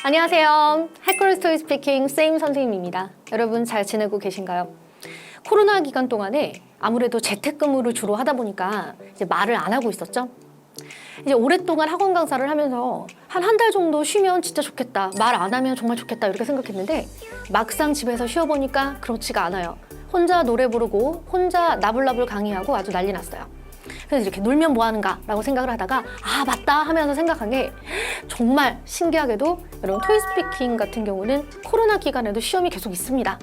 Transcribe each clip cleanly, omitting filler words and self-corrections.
안녕하세요. 해커스토리 스피킹 쌤 선생님입니다. 여러분 잘 지내고 계신가요? 코로나 기간 동안에 아무래도 재택근무를 주로 하다 보니까 이제 말을 안 하고 있었죠. 이제 오랫동안 학원 강사를 하면서 한 달 정도 쉬면 진짜 좋겠다. 말 안 하면 정말 좋겠다. 이렇게 생각했는데 막상 집에서 쉬어보니까 그렇지가 않아요. 혼자 노래 부르고 혼자 나불나불 강의하고 아주 난리 났어요. 그래서 이렇게 놀면 뭐 하는가 라고 생각을 하다가 아 맞다 하면서 생각한 게 정말 신기하게도 여러분 토익스피킹 같은 경우는 코로나 기간에도 시험이 계속 있습니다.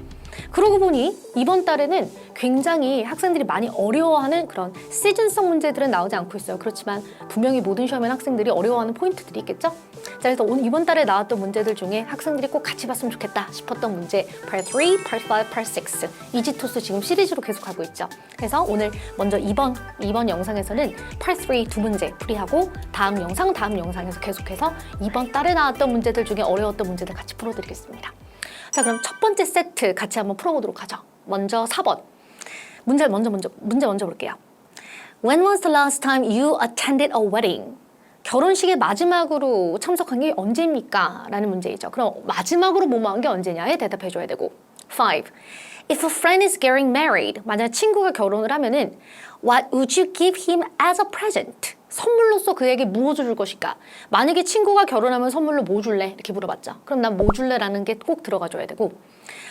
그러고 보니 이번 달에는 굉장히 학생들이 많이 어려워하는 그런 시즌성 문제들은 나오지 않고 있어요. 그렇지만 분명히 모든 시험엔 학생들이 어려워하는 포인트들이 있겠죠? 자, 그래서 오늘 이번 달에 나왔던 문제들 중에 학생들이 꼭 같이 봤으면 좋겠다 싶었던 문제 Part 3, Part 5, Part 6 이지토스 지금 시리즈로 계속 가고 있죠. 그래서 오늘 먼저 이번 영상에서는 Part 3 두 문제 풀이하고 다음 영상에서 계속해서 이번 달에 나왔던 문제들 중에 어려웠던 문제들 같이 풀어드리겠습니다. 자, 그럼 첫 번째 세트 같이 한번 풀어보도록 하죠. 먼저 4번. 문제 먼저 볼게요. When was the last time you attended a wedding? 결혼식에 마지막으로 참석한 게 언제입니까? 라는 문제이죠. 그럼 마지막으로 뭐뭐한 게 언제냐에 대답해줘야 되고. 5. If a friend is getting married, 만약 친구가 결혼을 하면은 What would you give him as a present? 선물로서 그에게 무엇을 줄 것일까? 만약에 친구가 결혼하면 선물로 뭐 줄래? 이렇게 물어봤죠. 그럼 난 뭐 줄래라는 게 꼭 들어가줘야 되고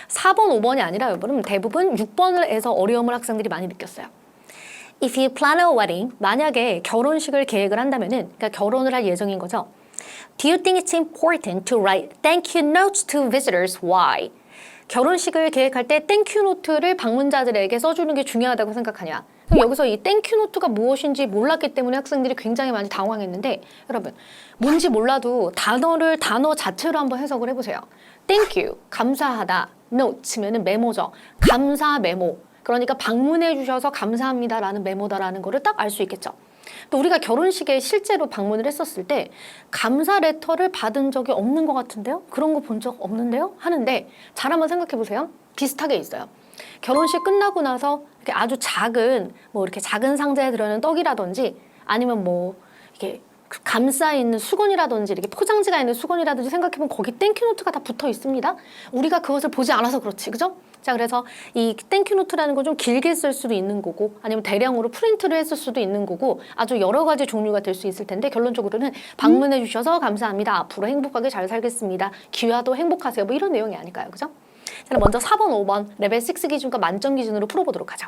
4번, 5번이 아니라 여러분 대부분 6번을 해서 어려움을 학생들이 많이 느꼈어요. If you plan a wedding, 만약에 결혼식을 계획을 한다면은 그러니까 결혼을 할 예정인 거죠. Do you think it's important to write thank you notes to visitors? Why? 결혼식을 계획할 때 땡큐 노트를 방문자들에게 써주는 게 중요하다고 생각하냐? 여기서 이 땡큐 노트가 무엇인지 몰랐기 때문에 학생들이 굉장히 많이 당황했는데 여러분 뭔지 몰라도 단어 자체로 한번 해석을 해보세요. 땡큐, 감사하다, 노트면은 메모죠. 감사 메모. 그러니까 방문해 주셔서 감사합니다라는 메모다라는 거를 딱 알 수 있겠죠. 또 우리가 결혼식에 실제로 방문을 했었을 때 감사 레터를 받은 적이 없는 것 같은데요? 그런 거 본 적 없는데요? 하는데 잘 한번 생각해 보세요. 비슷하게 있어요. 결혼식 끝나고 나서 이렇게 아주 작은 이렇게 작은 상자에 들어있는 떡이라든지 아니면 이렇게 감싸 있는 수건이라든지 이렇게 포장지가 있는 수건이라든지 생각해보면 거기 땡큐 노트가 다 붙어 있습니다. 우리가 그것을 보지 않아서 그렇지, 그죠? 자, 그래서 이 땡큐 노트라는 건 좀 길게 쓸 수도 있는 거고 아니면 대량으로 프린트를 했을 수도 있는 거고 아주 여러 가지 종류가 될 수 있을 텐데 결론적으로는 방문해 주셔서 감사합니다. 앞으로 행복하게 잘 살겠습니다. 귀화도 행복하세요. 이런 내용이 아닐까요, 그죠? 자, 먼저 4번, 5번 레벨 6 기준과 만점 기준으로 풀어보도록 하죠.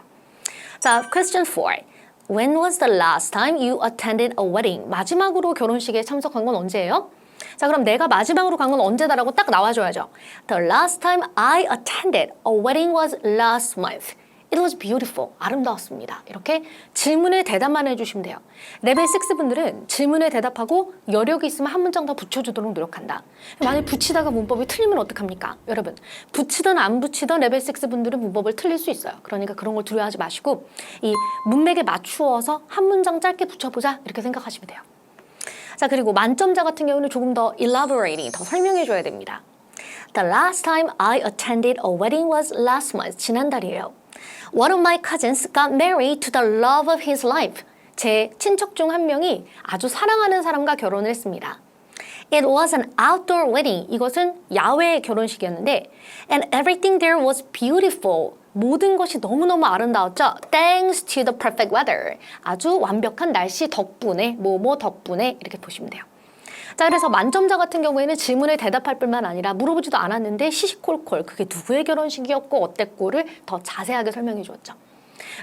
자, question 4. When was the last time you attended a wedding? 마지막으로 결혼식에 참석한 건 언제예요? 자, 그럼 내가 마지막으로 간 건 언제다라고 딱 나와줘야죠. The last time I attended a wedding was last month. It was beautiful. 아름다웠습니다. 이렇게 질문에 대답만 해주시면 돼요. 레벨 6 분들은 질문에 대답하고 여력이 있으면 한 문장 더 붙여주도록 노력한다. 만약 붙이다가 문법이 틀리면 어떡합니까? 여러분, 붙이든 안 붙이든 레벨 6 분들은 문법을 틀릴 수 있어요. 그러니까 그런 걸 두려워하지 마시고 이 문맥에 맞추어서 한 문장 짧게 붙여보자 이렇게 생각하시면 돼요. 자, 그리고 만점자 같은 경우는 조금 더 elaborating, 더 설명해줘야 됩니다. The last time I attended a wedding was last month. 지난달이에요. One of my cousins got married to the love of his life. 제 친척 중 한 명이 아주 사랑하는 사람과 결혼을 했습니다. It was an outdoor wedding. 이것은 야외 결혼식이었는데 And everything there was beautiful. 모든 것이 너무너무 아름다웠죠. Thanks to the perfect weather. 아주 완벽한 날씨 덕분에, 덕분에 이렇게 보시면 돼요. 자, 그래서 만점자 같은 경우에는 질문에 대답할 뿐만 아니라 물어보지도 않았는데 시시콜콜 그게 누구의 결혼식이었고 어땠고를 더 자세하게 설명해 주었죠.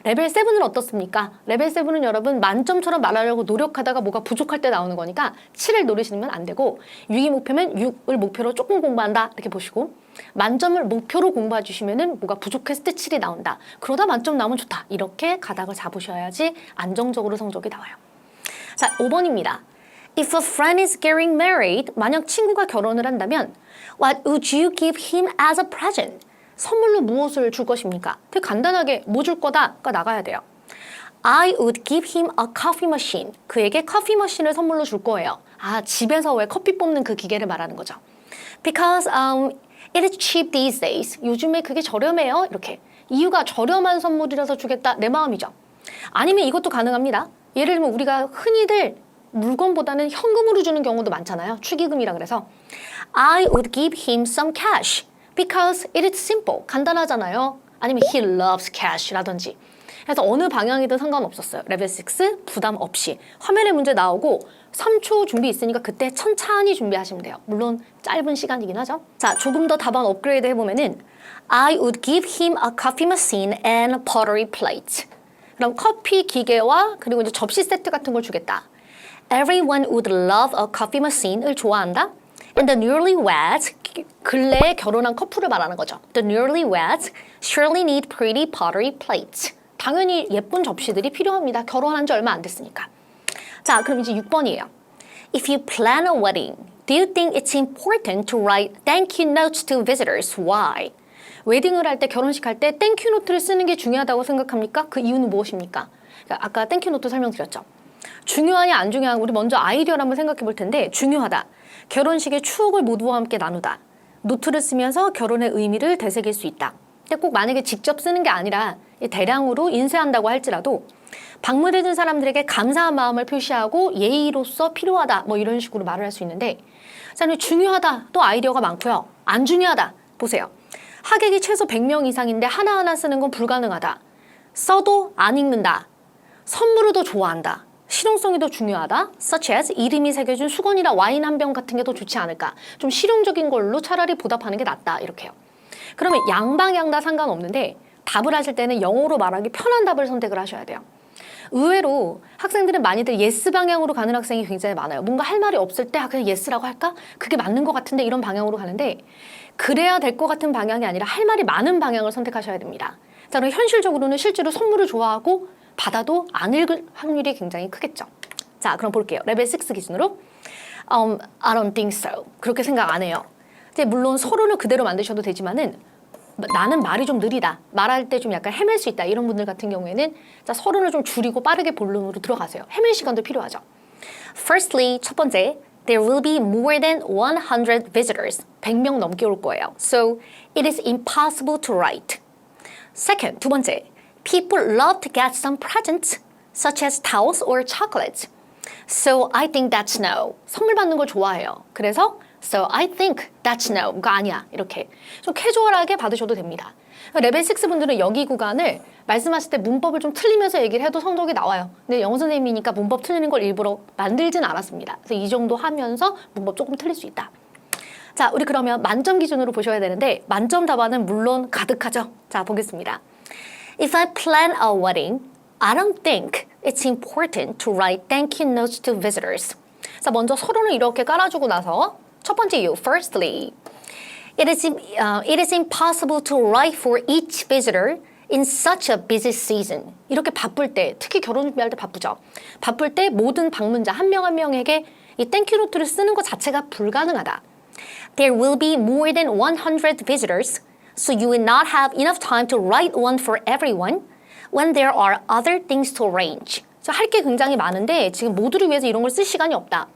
레벨 7은 어떻습니까? 레벨 7은 여러분 만점처럼 말하려고 노력하다가 뭐가 부족할 때 나오는 거니까 7을 노리시면 안 되고 6이 목표면 6을 목표로 조금 공부한다 이렇게 보시고 만점을 목표로 공부해 주시면은 뭐가 부족했을 때 7이 나온다. 그러다 만점 나오면 좋다. 이렇게 가닥을 잡으셔야지 안정적으로 성적이 나와요. 자, 5번입니다. If a friend is getting married, 만약 친구가 결혼을 한다면 What would you give him as a present? 선물로 무엇을 줄 것입니까? 되게 간단하게 뭐 줄 거다가 나가야 돼요. I would give him a coffee machine. 그에게 커피 머신을 선물로 줄 거예요. 아, 집에서 왜 커피 뽑는 그 기계를 말하는 거죠. Because it is cheap these days. 요즘에 그게 저렴해요. 이렇게. 이유가 저렴한 선물이라서 주겠다. 내 마음이죠. 아니면 이것도 가능합니다. 예를 들면 우리가 흔히들 물건보다는 현금으로 주는 경우도 많잖아요. 축의금이라 그래서 I would give him some cash because it is simple. 간단하잖아요. 아니면 he loves cash라든지. 그래서 어느 방향이든 상관없었어요. 레벨 6 부담 없이. 화면에 문제 나오고 3초 준비 있으니까 그때 천천히 준비하시면 돼요. 물론 짧은 시간이긴 하죠. 자, 조금 더 답안 업그레이드 해보면은 I would give him a coffee machine and a pottery plate. 그럼 커피 기계와 그리고 이제 접시 세트 같은 걸 주겠다. Everyone would love a coffee machine을 좋아한다. And the newlyweds, 근래에 결혼한 커플을 말하는 거죠. The newlyweds surely need pretty pottery plates. 당연히 예쁜 접시들이 필요합니다. 결혼한 지 얼마 안 됐으니까. 자, 그럼 이제 6번이에요. If you plan a wedding, do you think it's important to write thank you notes to visitors? Why? 웨딩을 할 때, 결혼식 할 때 땡큐 노트를 쓰는 게 중요하다고 생각합니까? 그 이유는 무엇입니까? 그러니까 아까 땡큐 노트 설명드렸죠. 중요하냐 안 중요하냐 우리 먼저 아이디어를 한번 생각해 볼 텐데 중요하다. 결혼식의 추억을 모두와 함께 나누다. 노트를 쓰면서 결혼의 의미를 되새길 수 있다. 근데 꼭 만약에 직접 쓰는 게 아니라 대량으로 인쇄한다고 할지라도 방문해준 사람들에게 감사한 마음을 표시하고 예의로서 필요하다 뭐 이런 식으로 말을 할 수 있는데 중요하다 또 아이디어가 많고요. 안 중요하다 보세요. 하객이 최소 100명 이상인데 하나하나 쓰는 건 불가능하다. 써도 안 읽는다. 선물을 더 좋아한다. 실용성이 더 중요하다. Such as 이름이 새겨진 수건이나 와인 한 병 같은 게 더 좋지 않을까. 좀 실용적인 걸로 차라리 보답하는 게 낫다. 이렇게요. 그러면 양방향 다 상관없는데 답을 하실 때는 영어로 말하기 편한 답을 선택을 하셔야 돼요. 의외로 학생들은 많이들 예스 방향으로 가는 학생이 굉장히 많아요. 뭔가 할 말이 없을 때 그냥 예스라고 할까? 그게 맞는 것 같은데 이런 방향으로 가는데 그래야 될 것 같은 방향이 아니라 할 말이 많은 방향을 선택하셔야 됩니다. 자, 그럼 현실적으로는 실제로 선물을 좋아하고 받아도 안 읽을 확률이 굉장히 크겠죠. 자, 그럼 볼게요. 레벨 6 기준으로 I don't think so. 그렇게 생각 안 해요. 이제 물론 서론을 그대로 만드셔도 되지만은 나는 말이 좀 느리다. 말할 때 좀 약간 헤맬 수 있다. 이런 분들 같은 경우에는 자, 서론을 좀 줄이고 빠르게 본론으로 들어가세요. 헤맬 시간도 필요하죠. Firstly, 첫 번째, there will be more than 100 visitors. 100명 넘게 올 거예요. So, it is impossible to write. Second, 두 번째, people love to get some presents, such as towels or chocolates. So, I think that's no. 선물 받는 걸 좋아해요. 그래서 So I think that's no. 그거 아니야. 이렇게 좀 캐주얼하게 받으셔도 됩니다. 레벨 6 분들은 여기 구간을 말씀하실 때 문법을 좀 틀리면서 얘기를 해도 성적이 나와요. 근데 영어 선생님이니까 문법 틀리는 걸 일부러 만들진 않았습니다. 그래서 이 정도 하면서 문법 조금 틀릴 수 있다. 자, 우리 그러면 만점 기준으로 보셔야 되는데 만점 답안은 물론 가득하죠. 자, 보겠습니다. If I plan a wedding, I don't think it's important to write thank you notes to visitors. 자, 먼저 서론을 이렇게 깔아주고 나서 첫 번째 이유, firstly, it is impossible to write for each visitor in such a busy season. 이렇게 바쁠 때, 특히 결혼 준비할 때 바쁘죠. 바쁠 때 모든 방문자 한 명 한 명에게 이 땡큐 노트를 쓰는 것 자체가 불가능하다. There will be more than 100 visitors, so you will not have enough time to write one for everyone when there are other things to arrange. 할 게 굉장히 많은데 지금 모두를 위해서 이런 걸 쓸 시간이 없다.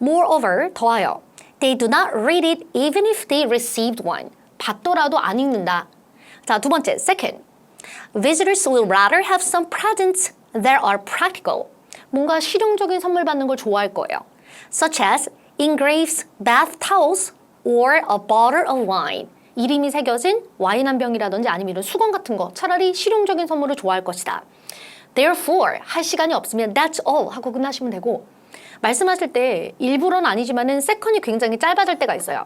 Moreover, 더하여 They do not read it even if they received one. 받더라도 안 읽는다. 자, 두 번째, second. Visitors will rather have some presents that are practical. 뭔가 실용적인 선물 받는 걸 좋아할 거예요. Such as engraved bath towels or a bottle of wine. 이름이 새겨진 와인 한 병이라든지 아니면 이런 수건 같은 거. 차라리 실용적인 선물을 좋아할 것이다. Therefore, 할 시간이 없으면 that's all 하고 끝나시면 되고 말씀하실 때 일부러는 아니지만은 세컨이 굉장히 짧아질 때가 있어요.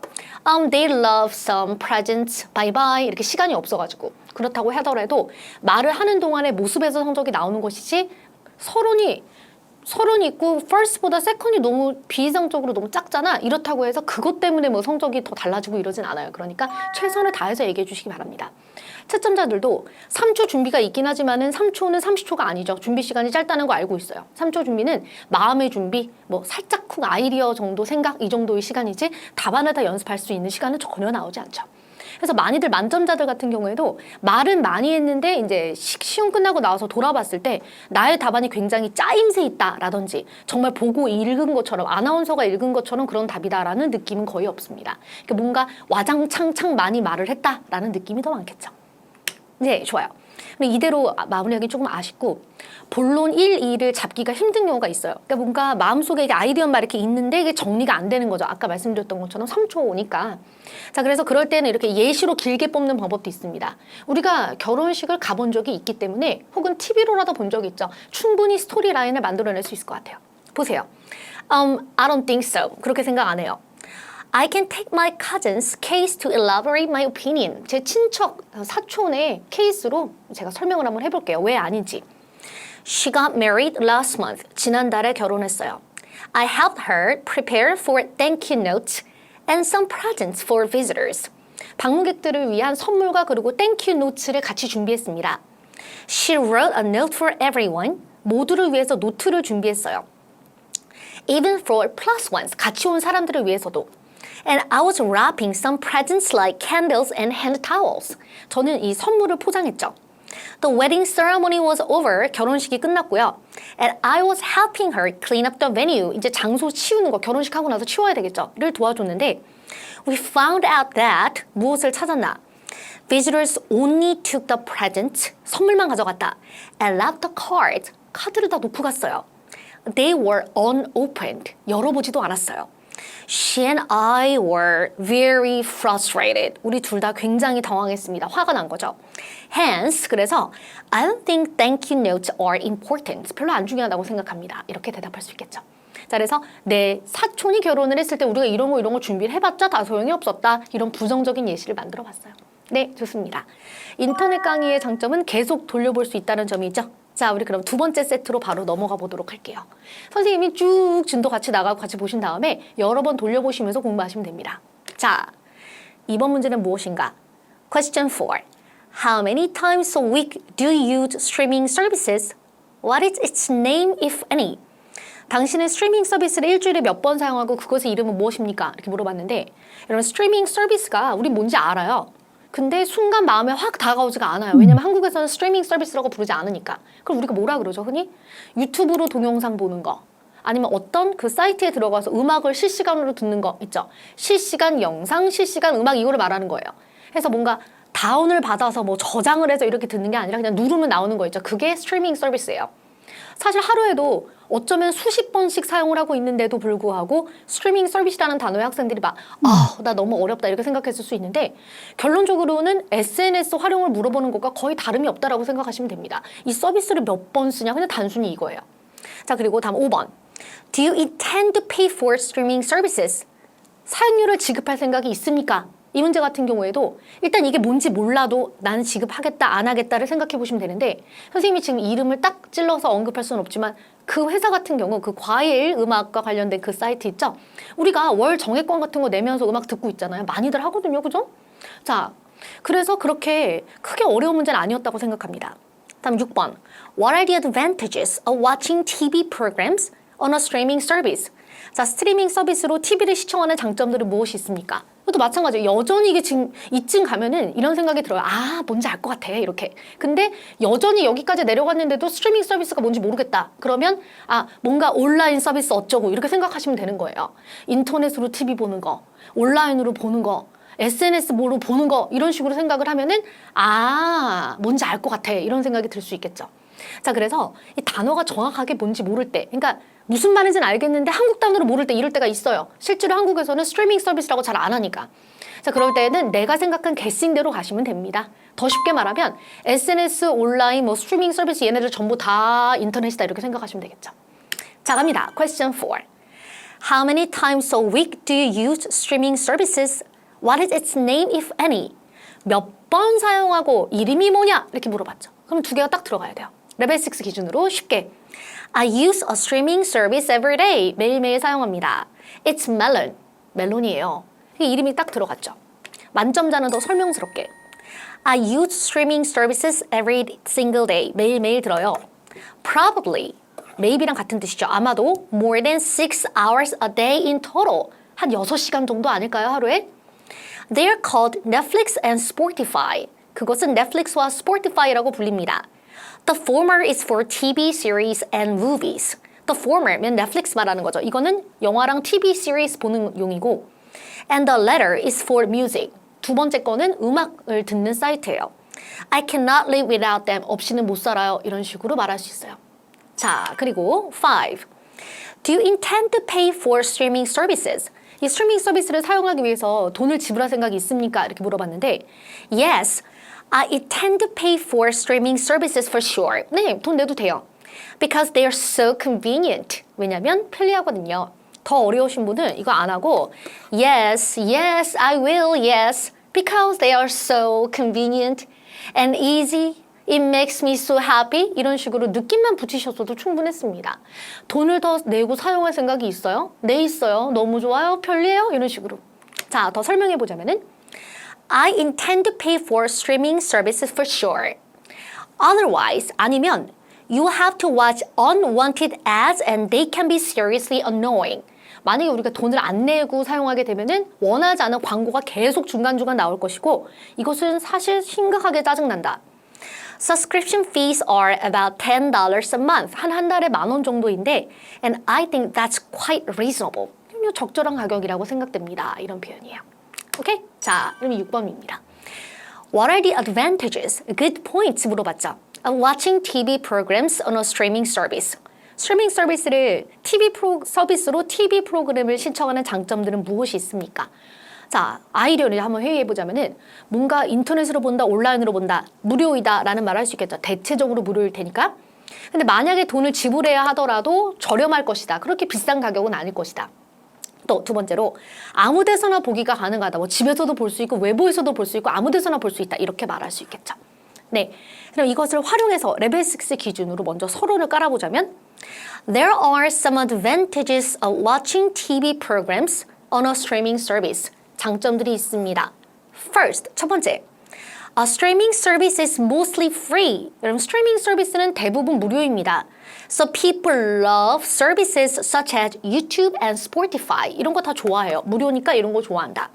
They love some presents, bye bye 이렇게 시간이 없어가지고 그렇다고 하더라도 말을 하는 동안의 모습에서 성적이 나오는 것이지 서론이 있고 first보다 second이 너무 비이성적으로 너무 작잖아. 이렇다고 해서 그것 때문에 뭐 성적이 더 달라지고 이러진 않아요. 그러니까 최선을 다해서 얘기해 주시기 바랍니다. 채점자들도 3초 준비가 있긴 하지만은 3초는 30초가 아니죠. 준비 시간이 짧다는 거 알고 있어요. 3초 준비는 마음의 준비, 뭐 살짝쿵 아이디어 정도 생각 이 정도의 시간이지 답안을 다 연습할 수 있는 시간은 전혀 나오지 않죠. 그래서 많이들 만점자들 같은 경우에도 말은 많이 했는데 이제 시험 끝나고 나와서 돌아봤을 때 나의 답안이 굉장히 짜임새 있다라든지 정말 보고 읽은 것처럼 아나운서가 읽은 것처럼 그런 답이다라는 느낌은 거의 없습니다. 그러니까 뭔가 와장창창 많이 말을 했다라는 느낌이 더 많겠죠. 네, 좋아요. 근데 이대로 마무리하기 조금 아쉽고 본론 1, 2를 잡기가 힘든 경우가 있어요. 그러니까 뭔가 마음속에 이게 아이디어만 이렇게 있는데 이게 정리가 안 되는 거죠. 아까 말씀드렸던 것처럼 3초니까. 자, 그래서 그럴 때는 이렇게 예시로 길게 뽑는 방법도 있습니다. 우리가 결혼식을 가본 적이 있기 때문에 혹은 TV로라도 본 적이 있죠. 충분히 스토리 라인을 만들어낼 수 있을 것 같아요. 보세요. I don't think so. 그렇게 생각 안 해요. I can take my cousin's case to elaborate my opinion. 제 친척, 사촌의 케이스로 제가 설명을 한번 해볼게요. 왜 아닌지. She got married last month. 지난달에 결혼했어요. I helped her prepare for thank you notes and some presents for visitors. 방문객들을 위한 선물과 그리고 thank you notes를 같이 준비했습니다. She wrote a note for everyone. 모두를 위해서 노트를 준비했어요. Even for plus ones. 같이 온 사람들을 위해서도. And I was wrapping some presents like candles and hand towels. 저는 이 선물을 포장했죠. The wedding ceremony was over. 결혼식이 끝났고요. And I was helping her clean up the venue. 이제 장소 치우는 거, 결혼식 하고 나서 치워야 되겠죠. 를 도와줬는데 We found out that 무엇을 찾았나? Visitors only took the present. 선물만 가져갔다. And left the card. 카드를 다 놓고 갔어요. They were unopened. 열어보지도 않았어요. She and I were very frustrated. 우리 둘 다 굉장히 당황했습니다. 화가 난 거죠. Hence, 그래서 I don't think thank you notes are important. 별로 안 중요하다고 생각합니다. 이렇게 대답할 수 있겠죠. 자, 그래서 내 사촌이 결혼을 했을 때 우리가 이런 거 준비를 해봤자 다 소용이 없었다. 이런 부정적인 예시를 만들어 봤어요. 네, 좋습니다. 인터넷 강의의 장점은 계속 돌려볼 수 있다는 점이죠. 자, 우리 그럼 두 번째 세트로 바로 넘어가 보도록 할게요. 선생님이 쭉 진도 같이 나가고 같이 보신 다음에 여러 번 돌려보시면서 공부하시면 됩니다. 자, 이번 문제는 무엇인가? Question 4. How many times a week do you use streaming services? What is its name, if any? 당신은 스트리밍 서비스를 일주일에 몇 번 사용하고 그것의 이름은 무엇입니까? 이렇게 물어봤는데 여러분 스트리밍 서비스가 우리 뭔지 알아요. 근데 순간 마음에 확 다가오지가 않아요. 왜냐면 한국에서는 스트리밍 서비스라고 부르지 않으니까. 그럼 우리가 뭐라 그러죠, 흔히? 유튜브로 동영상 보는 거. 아니면 어떤 그 사이트에 들어가서 음악을 실시간으로 듣는 거 있죠. 실시간 영상, 실시간 음악 이거를 말하는 거예요. 그래서 뭔가 다운을 받아서 뭐 저장을 해서 이렇게 듣는 게 아니라 그냥 누르면 나오는 거 있죠. 그게 스트리밍 서비스예요. 사실 하루에도 어쩌면 수십 번씩 사용을 하고 있는데도 불구하고 스트리밍 서비스라는 단어에 학생들이 막 나 너무 어렵다 이렇게 생각했을 수 있는데 결론적으로는 SNS 활용을 물어보는 것과 거의 다름이 없다라고 생각하시면 됩니다. 이 서비스를 몇 번 쓰냐 그냥 단순히 이거예요. 자, 그리고 다음 5번. Do you intend to pay for streaming services? 사용료를 지급할 생각이 있습니까? 이 문제 같은 경우에도 일단 이게 뭔지 몰라도 나는 지급하겠다 안 하겠다를 생각해 보시면 되는데 선생님이 지금 이름을 딱 찔러서 언급할 수는 없지만 그 회사 같은 경우 그 과일 음악과 관련된 그 사이트 있죠? 우리가 월 정액권 같은 거 내면서 음악 듣고 있잖아요. 많이들 하거든요. 그죠? 자, 그래서 그렇게 크게 어려운 문제는 아니었다고 생각합니다. 다음 6번. What are the advantages of watching TV programs on a streaming service? 자, 스트리밍 서비스로 TV를 시청하는 장점들은 무엇이 있습니까? 그것도 마찬가지예요. 여전히 이게 지금 이쯤 가면은 이런 생각이 들어요. 아, 뭔지 알 것 같아. 이렇게. 근데 여전히 여기까지 내려갔는데도 스트리밍 서비스가 뭔지 모르겠다. 그러면 아, 뭔가 온라인 서비스 어쩌고 이렇게 생각하시면 되는 거예요. 인터넷으로 TV 보는 거, 온라인으로 보는 거, SNS로 보는 거 이런 식으로 생각을 하면은 아, 뭔지 알 것 같아. 이런 생각이 들 수 있겠죠. 자, 그래서 이 단어가 정확하게 뭔지 모를 때, 그러니까 무슨 말인지는 알겠는데 한국 단어를 모를 때 이럴 때가 있어요. 실제로 한국에서는 스트리밍 서비스라고 잘 안 하니까. 자, 그럴 때는 내가 생각한 게싱대로 가시면 됩니다. 더 쉽게 말하면 SNS, 온라인, 뭐 스트리밍 서비스 얘네들 전부 다 인터넷이다 이렇게 생각하시면 되겠죠. 자, 갑니다. Question 4. How many times a week do you use streaming services? What is its name, if any? 몇 번 사용하고 이름이 뭐냐? 이렇게 물어봤죠. 그럼 두 개가 딱 들어가야 돼요. 레벨 6 기준으로 쉽게. I use a streaming service every day. 매일매일 사용합니다. It's melon. 멜론이에요. 이 이름이 딱 들어갔죠. 만점자는 더 설명스럽게. I use streaming services every single day. 매일매일 들어요. Probably. maybe랑 같은 뜻이죠. 아마도 more than 6 hours a day in total. 한 6시간 정도 아닐까요, 하루에? They're called Netflix and Spotify. 그것은 넷플릭스와 Spotify라고 불립니다. The former is for TV series and movies. The former면 넷플릭스 말하는 거죠. 이거는 영화랑 TV series 보는 용이고 And the latter is for music. 두 번째 거는 음악을 듣는 사이트예요. I cannot live without them. 없이는 못 살아요. 이런 식으로 말할 수 있어요. 자, 그리고 5. Do you intend to pay for streaming services? 이 스트리밍 서비스를 사용하기 위해서 돈을 지불할 생각이 있습니까? 이렇게 물어봤는데 Yes, I intend to pay for streaming services for sure. 네, 돈 내도 돼요. Because they are so convenient. 왜냐면 편리하거든요. 더 어려우신 분은 이거 안 하고 Yes, yes, I will, yes. Because they are so convenient and easy. It makes me so happy. 이런 식으로 느낌만 붙이셨어도 충분했습니다. 돈을 더 내고 사용할 생각이 있어요? 네, 있어요. 너무 좋아요. 편리해요. 이런 식으로. 자, 더 설명해 보자면은 I intend to pay for streaming services for sure. Otherwise, 아니면 you have to watch unwanted ads and they can be seriously annoying. 만약에 우리가 돈을 안 내고 사용하게 되면은 원하지 않은 광고가 계속 중간중간 나올 것이고 이것은 사실 심각하게 짜증난다. Subscription fees are about $10 a month. 한 달에 $10,000 정도인데 and I think that's quite reasonable. 적절한 가격이라고 생각됩니다. 이런 표현이에요. 오케이? 자, 그럼 6번입니다. What are the advantages? Good points 물어봤죠. Of watching TV programs on a streaming service. 스트리밍 서비스를 서비스로 TV 프로그램을 신청하는 장점들은 무엇이 있습니까? 자, 아이디어를 한번 회의해보자면은 뭔가 인터넷으로 본다, 온라인으로 본다, 무료이다 라는 말을 할 수 있겠죠. 대체적으로 무료일 테니까. 근데 만약에 돈을 지불해야 하더라도 저렴할 것이다. 그렇게 비싼 가격은 아닐 것이다. 또 두 번째로 아무 데서나 보기가 가능하다. 뭐 집에서도 볼 수 있고 외부에서도 볼 수 있고 아무 데서나 볼 수 있다. 이렇게 말할 수 있겠죠. 네, 그럼 이것을 활용해서 레벨 6 기준으로 먼저 서론을 깔아보자면 There are some advantages of watching TV programs on a streaming service. 장점들이 있습니다. First, 첫 번째. A streaming service is mostly free. 여러분, 스트리밍 서비스는 대부분 무료입니다. So people love services such as YouTube and Spotify. 이런 거 다 좋아해요. 무료니까 이런 거 좋아한다.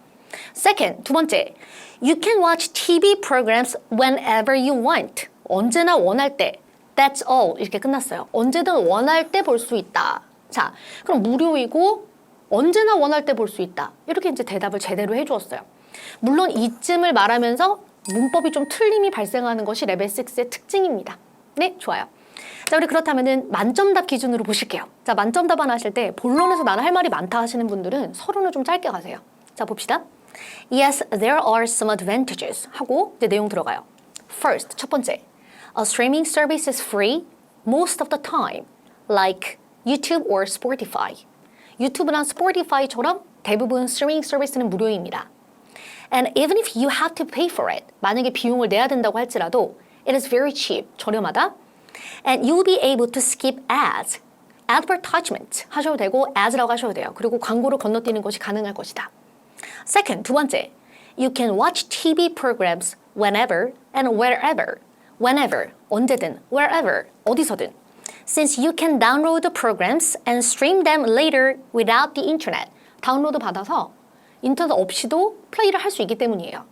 Second, 두 번째. You can watch TV programs whenever you want. 언제나 원할 때. That's all. 이렇게 끝났어요. 언제든 원할 때 볼 수 있다. 자, 그럼 무료이고 언제나 원할 때 볼 수 있다. 이렇게 이제 대답을 제대로 해주었어요. 물론 이쯤을 말하면서 문법이 좀 틀림이 발생하는 것이 레벨 6의 특징입니다. 네, 좋아요. 자, 우리 그렇다면은 만점답 기준으로 보실게요. 자, 만점 답안 하실 때 본론에서 나는 할 말이 많다 하시는 분들은 서론을 좀 짧게 가세요. 자, 봅시다. Yes, there are some advantages 하고 이제 내용 들어가요. First, 첫 번째. A streaming service is free most of the time, like YouTube or Spotify. 유튜브나 스포티파이처럼 대부분 스트리밍 서비스는 무료입니다. And even if you have to pay for it, 만약에 비용을 내야 된다고 할지라도 it is very cheap, 저렴하다. And you'll be able to skip ads, advertisement 하셔도 되고 ads라고 하셔도 돼요. 그리고 광고를 건너뛰는 것이 가능할 것이다. Second, 두 번째, you can watch TV programs whenever and wherever. Whenever, 언제든, wherever, 어디서든. Since you can download the programs and stream them later without the internet. 다운로드 받아서 인터넷 없이도 플레이를 할 수 있기 때문이에요.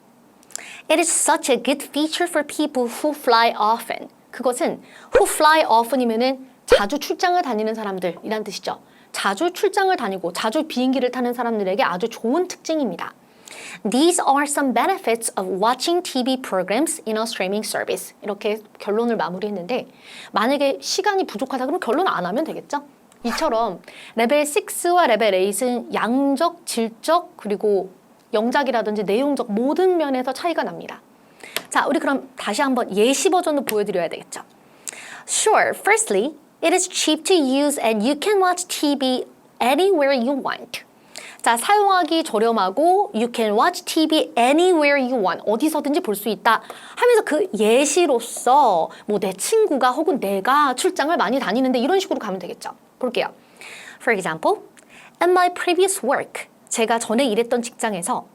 It is such a good feature for people who fly often. 그것은 who fly often이면은 자주 출장을 다니는 사람들이란 뜻이죠. 자주 출장을 다니고 자주 비행기를 타는 사람들에게 아주 좋은 특징입니다. These are some benefits of watching TV programs in a streaming service. 이렇게 결론을 마무리했는데 만약에 시간이 부족하다 그러면 결론 안 하면 되겠죠? 이처럼 레벨 6와 레벨 8은 양적, 질적, 그리고 영작이라든지 내용적 모든 면에서 차이가 납니다. 자, 우리 그럼 다시 한번 예시 버전으로 보여드려야 되겠죠? Sure, firstly, it is cheap to use and you can watch TV anywhere you want. 자, 사용하기 저렴하고 you can watch TV anywhere you want. 어디서든지 볼 수 있다 하면서 그 예시로서 뭐 내 친구가 혹은 내가 출장을 많이 다니는데 이런 식으로 가면 되겠죠. 볼게요. For example, at my previous work, 제가 전에 일했던 직장에서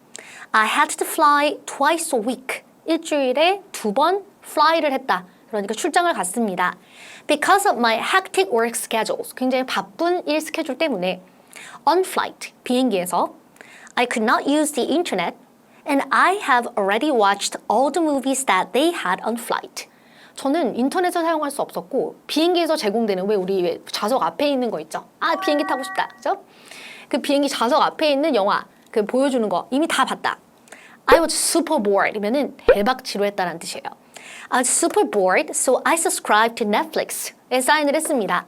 I had to fly twice a week. 일주일에 2번 fly를 했다. 그러니까 출장을 갔습니다. Because of my hectic work schedules. 굉장히 바쁜 일 스케줄 때문에 on flight, 비행기에서 I could not use the internet and I have already watched all the movies that they had on flight. 저는 인터넷을 사용할 수 없었고 비행기에서 제공되는 왜 우리 좌석 앞에 있는 거 있죠? 아, 비행기 타고 싶다. 그죠? 그 비행기 좌석 앞에 있는 영화 그 보여주는 거 이미 다 봤다. I was super bored이면은 대박 지루했다는 뜻이에요. I was super bored, so I subscribed to Netflix에 사인을 했습니다.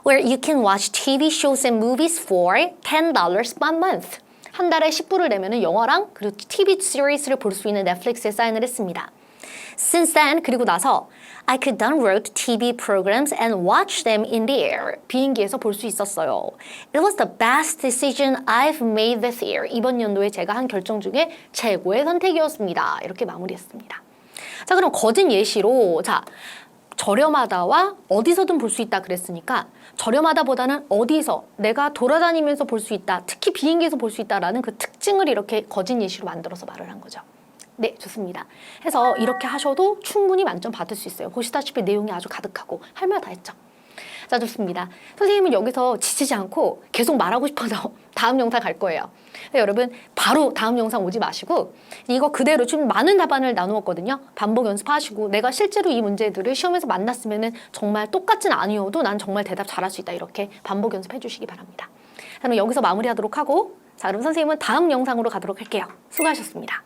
Where you can watch TV shows and movies for $10 per month. 한 달에 10불을 내면은 영화랑 그리고 TV 시리즈를 볼 수 있는 넷플릭스에 사인을 했습니다. Since then, 그리고 나서 I could download TV programs and watch them in the air. 비행기에서 볼 수 있었어요. It was the best decision I've made this year. 이번 연도에 제가 한 결정 중에 최고의 선택이었습니다. 이렇게 마무리했습니다. 자, 그럼 거진 예시로 저렴하다와 어디서든 볼 수 있다 그랬으니까 저렴하다보다는 어디서 내가 돌아다니면서 볼 수 있다, 특히 비행기에서 볼 수 있다라는 그 특징을 이렇게 거진 예시로 만들어서 말을 한 거죠. 네, 좋습니다. 해서 이렇게 하셔도 충분히 만점 받을 수 있어요. 보시다시피 내용이 아주 가득하고 할 말 다 했죠. 자, 좋습니다. 선생님은 여기서 지치지 않고 계속 말하고 싶어서 다음 영상 갈 거예요. 여러분 바로 다음 영상 오지 마시고 이거 그대로 좀 많은 답안을 나누었거든요. 반복 연습하시고 내가 실제로 이 문제들을 시험에서 만났으면 정말 똑같진 아니어도 난 정말 대답 잘할 수 있다. 이렇게 반복 연습해 주시기 바랍니다. 그럼 여기서 마무리하도록 하고 자, 그럼 선생님은 다음 영상으로 가도록 할게요. 수고하셨습니다.